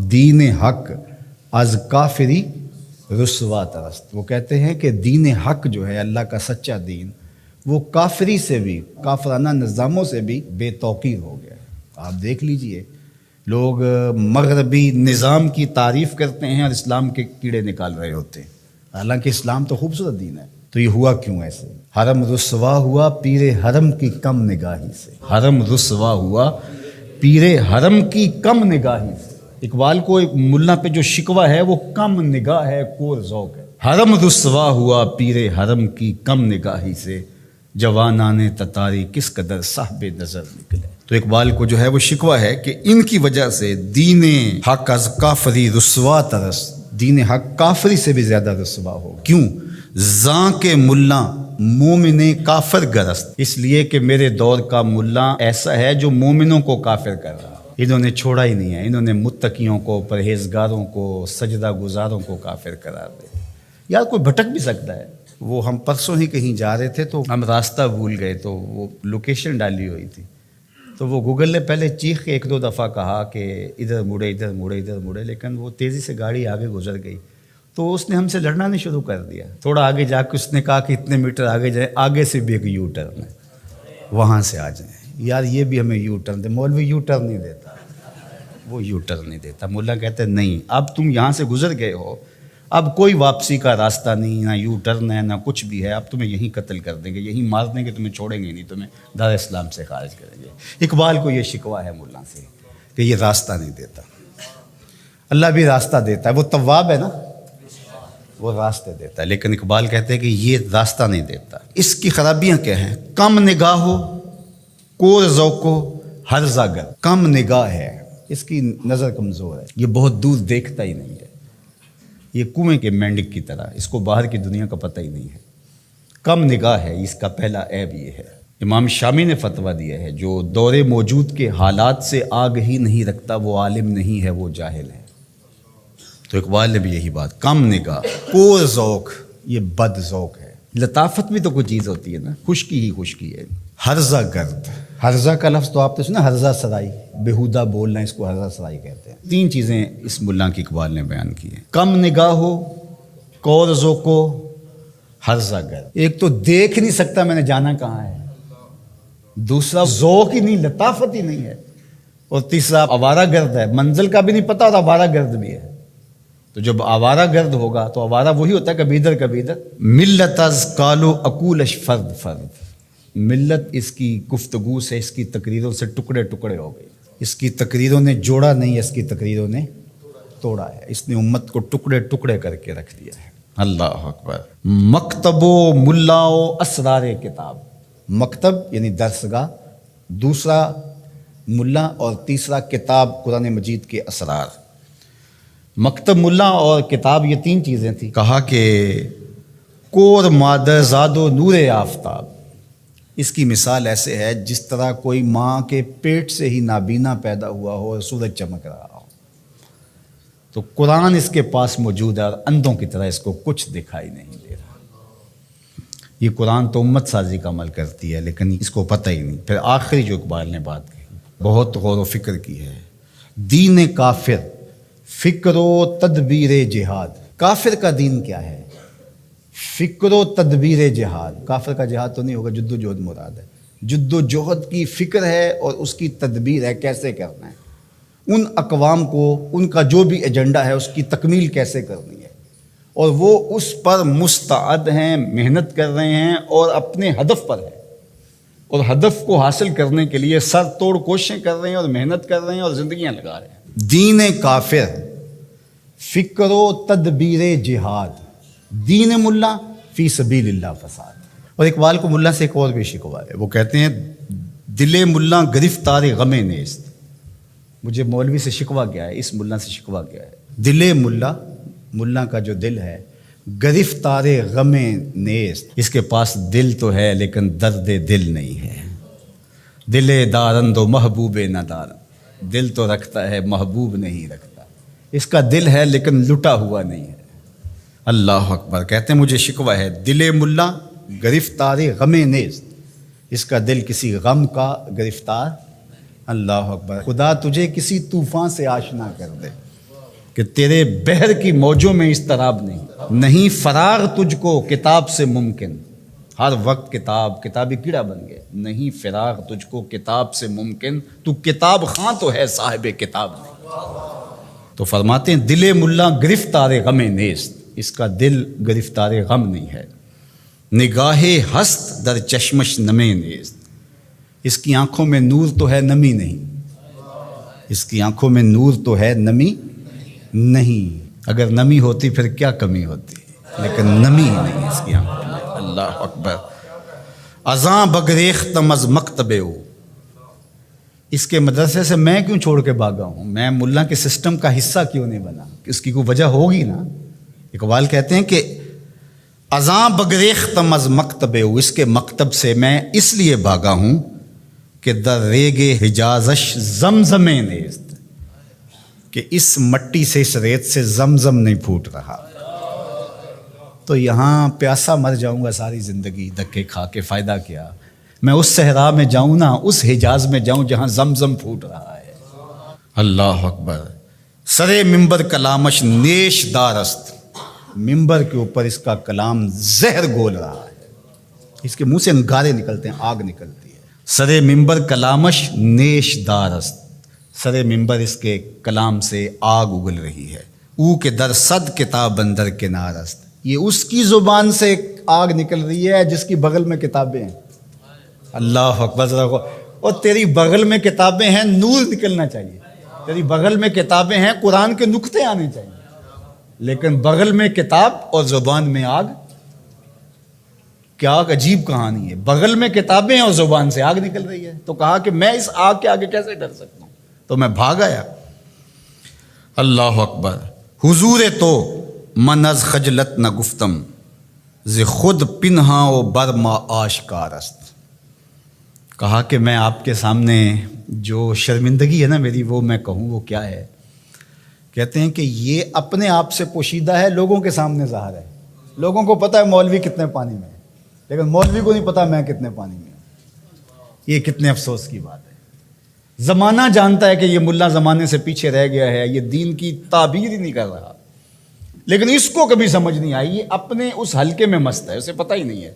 دین حق از کافری رسوا ترست. وہ کہتے ہیں کہ دین حق جو ہے اللہ کا سچا دین وہ کافری سے بھی، کافرانہ نظاموں سے بھی بے توقیر ہو گیا ہے. آپ دیکھ لیجئے، لوگ مغربی نظام کی تعریف کرتے ہیں اور اسلام کے کیڑے نکال رہے ہوتے ہیں، حالانکہ اسلام تو خوبصورت دین ہے. تو یہ ہوا کیوں ایسے؟ حرم رسوا ہوا پیر حرم کی کم نگاہی سے. حرم رسوا ہوا پیر حرم کی کم نگاہی سے. اقبال کو ایک ملا پہ جو شکوہ ہے وہ کم نگاہ ہے، کور ذوق ہے. حرم رسوا ہوا پیر حرم کی کم نگاہی سے، جوانان تتاری کس قدر صاحب نظر نکلے. تو اقبال کو جو ہے وہ شکوہ ہے کہ ان کی وجہ سے دین حق از کافری رسوا ترس، دین حق کافری سے بھی زیادہ رسوا ہو. کیوں؟ زاں کے ملا مومن کافر گرست، اس لیے کہ میرے دور کا ملا ایسا ہے جو مومنوں کو کافر کر رہا. انہوں نے چھوڑا ہی نہیں ہے، انہوں نے متقیوں کو، پرہیزگاروں کو، سجدہ گزاروں کو کافر قرار دے. یار کوئی بھٹک بھی سکتا ہے. وہ ہم پرسوں ہی کہیں جا رہے تھے تو ہم راستہ بھول گئے، تو وہ لوکیشن ڈالی ہوئی تھی، تو وہ گوگل نے پہلے چیخ کے 1-2 دفعہ کہا کہ ادھر مڑے ادھر مڑے ادھر مڑے، لیکن وہ تیزی سے گاڑی آگے گزر گئی. تو اس نے ہم سے لڑنا نہیں شروع کر دیا. تھوڑا آگے جا کے اس نے کہا کہ اتنے میٹر آگے جائیں، آگے سے بھی ایک یو ٹرن ہے، وہاں سے آ جائیں. یار یہ بھی ہمیں یو ٹرن دے. مولوی یو ٹرن نہیں دیتا، وہ یو ٹرن نہیں دیتا. مولا کہتے ہیں نہیں، اب تم یہاں سے گزر گئے ہو، اب کوئی واپسی کا راستہ نہیں، نہ یو ٹرن ہے نہ کچھ بھی ہے. اب تمہیں یہیں قتل کر دیں گے، یہیں مار دیں گے، تمہیں چھوڑیں گے نہیں، تمہیں دار اسلام سے خارج کریں گے. اقبال کو یہ شکوہ ہے مولا سے کہ یہ راستہ نہیں دیتا. اللہ بھی راستہ دیتا ہے، وہ تواب ہے نا، وہ راستے دیتا ہے. لیکن اقبال کہتے ہیں کہ یہ راستہ نہیں دیتا. اس کی خرابیاں کیا ہیں؟ کم نگاہ ہو، کور ذوق ہو، ہرزہ گر. کم نگاہ ہے، اس کی نظر کمزور ہے، یہ بہت دور دیکھتا ہی نہیں ہے. یہ کنویں کے مینڈک کی طرح، اس کو باہر کی دنیا کا پتہ ہی نہیں ہے. کم نگاہ ہے، اس کا پہلا عیب یہ ہے. امام شامی نے فتویٰ دیا ہے جو دور موجود کے حالات سے آگہی نہیں رکھتا وہ عالم نہیں ہے، وہ جاہل ہے. تو اقبال نے بھی یہی بات، کم نگاہ، کور ذوق، یہ بد ذوق ہے. لطافت بھی تو کوئی چیز ہوتی ہے نا، خشکی ہی خشکی ہے. ہرزہ گرد، ہرزہ کا لفظ تو آپ نے سنا، ہرزہ سرائی، بیہودہ بولنا، اس کو ہرزہ سرائی کہتے ہیں. 3 چیزیں اس ملا کی اقبال نے بیان کی ہیں: کم نگاہ ہو، کور ذوق ہو، ہرزہ گرد. ایک تو دیکھ نہیں سکتا میں نے جانا کہاں ہے، دوسرا ذوق ہی نہیں، لطافت ہی نہیں ہے، اور تیسرا آوارہ گرد ہے، منزل کا بھی نہیں پتہ اور آوارہ گرد بھی ہے. تو جب آوارہ گرد ہوگا تو آوارہ وہی ہوتا ہے کبھی ادھر کبھی ادھر. ملت از کالو اکولش فرد فرد، ملت اس کی گفتگو سے، اس کی تقریروں سے ٹکڑے ٹکڑے ہو گئی. اس کی تقریروں نے جوڑا نہیں، اس کی تقریروں نے توڑا ہے. اس نے امت کو ٹکڑے ٹکڑے کر کے رکھ دیا ہے. اللہ اکبر. مکتب و ملا و اسرار کتاب. مکتب یعنی درسگاہ، دوسرا ملا، اور تیسرا کتاب قرآن مجید کے اسرار. مکتب، ملا اور کتاب، یہ 3 چیزیں تھیں. کہا کہ کور مادر زاد و نور آفتاب. اس کی مثال ایسے ہے جس طرح کوئی ماں کے پیٹ سے ہی نابینا پیدا ہوا ہو اور سورج چمک رہا ہو. تو قرآن اس کے پاس موجود ہے اور اندھوں کی طرح اس کو کچھ دکھائی نہیں دے رہا. یہ قرآن تو امت سازی کا عمل کرتی ہے لیکن اس کو پتہ ہی نہیں. پھر آخری جو اقبال نے بات کہی بہت غور و فکر کی ہے: دین کافر فکر و تدبیر جہاد. کافر کا دین کیا ہے؟ فکر و تدبیر جہاد. کافر کا جہاد تو نہیں ہوگا، جد و جہد مراد ہے. جد و جہد کی فکر ہے اور اس کی تدبیر ہے، کیسے کرنا ہے. ان اقوام کو ان کا جو بھی ایجنڈا ہے اس کی تکمیل کیسے کرنی ہے، اور وہ اس پر مستعد ہیں، محنت کر رہے ہیں اور اپنے ہدف پر ہیں، اور ہدف کو حاصل کرنے کے لیے سر توڑ کوششیں کر رہے ہیں اور محنت کر رہے ہیں اور زندگیاں لگا رہے ہیں. دین کافر فکر و تدبیر جہاد، دین ملا فی سبیل اللہ فساد. اور اقبال کو ملا سے ایک اور بھی شکوہ ہے. وہ کہتے ہیں دل ملا گرفتار غم نیست. مجھے مولوی سے شکوہ کیا ہے، اس ملا سے شکوہ کیا ہے؟ دل ملا، ملا کا جو دل ہے، گرفتار غم نیست. اس کے پاس دل تو ہے لیکن درد دل نہیں ہے. دل دارند و محبوب ندارند. دل تو رکھتا ہے، محبوب نہیں رکھتا. اس کا دل ہے لیکن لٹا ہوا نہیں ہے. اللہ اکبر. کہتے ہیں مجھے شکوہ ہے دل ملا گرفتار غم نیست. اس کا دل کسی غم کا گرفتار. اللہ اکبر. خدا تجھے کسی طوفان سے آشنا کر دے. کہ تیرے بحر کی موجوں میں اضطراب نہیں فراغ تجھ کو کتاب سے ممکن، ہر وقت کتابی کیڑا بن گیا، نہیں فراغ تجھ کو کتاب سے ممکن، تو کتاب خاں تو ہے صاحب کتاب نہیں۔ تو فرماتے ہیں دل ملا گرفتار غم نیست، اس کا دل گرفتار غم نہیں ہے، نگاہ ہست در چشمش نمے نیست، اس کی آنکھوں میں نور تو ہے نمی نہیں، اس کی آنکھوں میں نور تو ہے نمی نہیں، اگر نمی ہوتی پھر کیا کمی ہوتی، لیکن نمی ہی نہیں اس کی آنکھوں میں۔ اللہ اکبر۔ ازاں بگریختم از مکتبے ہو، اس کے مدرسے سے میں کیوں چھوڑ کے بھاگا ہوں، میں ملا کے سسٹم کا حصہ کیوں نہیں بنا، اس کی کوئی وجہ ہوگی نا۔ اقبال کہتے ہیں کہ ازاں بگریختم از مکتبے ہو، اس کے مکتب سے میں اس لیے بھاگا ہوں کہ در ریگ حجازش زمزم نیست، کہ اس مٹی سے اس ریت سے زمزم نہیں پھوٹ رہا، تو یہاں پیاسا مر جاؤں گا ساری زندگی، دھکے کھا کے فائدہ کیا، میں اس صحرا میں جاؤں نا، اس حجاز میں جاؤں جہاں زمزم پھوٹ رہا ہے۔ اللہ اکبر۔ سرے ممبر کلامش نیش دارست، ممبر کے اوپر اس کا کلام زہر گول رہا ہے، اس کے منہ سے انگارے نکلتے ہیں، آگ نکلتی ہے۔ سرے ممبر کلامش نیش دارست، سرے ممبر اس کے کلام سے آگ اگل رہی ہے۔ او کے در صد کتاب اندر کنارست، یہ اس کی زبان سے آگ نکل رہی ہے جس کی بغل میں کتابیں ہیں۔ اللہ اکبر۔ اور تیری بغل میں کتابیں ہیں، نور نکلنا چاہیے، تیری بغل میں کتابیں ہیں، قرآن کے نقطے آنے چاہیے، لیکن بغل میں کتاب اور زبان میں آگ، کیا عجیب کہانی ہے، بغل میں کتابیں اور زبان سے آگ نکل رہی ہے۔ تو کہا کہ میں اس آگ کے آگے کیسے ڈر سکتا ہوں، تو میں بھاگ آیا۔ اللہ اکبر۔ حضور تو من از خجلت نہ گفتم، ز خود پنہا و برما آشکار است، کہا کہ میں آپ کے سامنے جو شرمندگی ہے نا میری، وہ میں کہوں وہ کیا ہے۔ کہتے ہیں کہ یہ اپنے آپ سے پوشیدہ ہے، لوگوں کے سامنے ظاہر ہے، لوگوں کو پتہ ہے مولوی کتنے پانی میں ہے، لیکن مولوی کو نہیں پتا میں کتنے پانی میں ہوں۔ یہ کتنے افسوس کی بات ہے۔ زمانہ جانتا ہے کہ یہ ملا زمانے سے پیچھے رہ گیا ہے، یہ دین کی تعبیر ہی نہیں کر رہا، لیکن اس کو کبھی سمجھ نہیں آئی، یہ اپنے اس حلقے میں مست ہے، اسے پتہ ہی نہیں ہے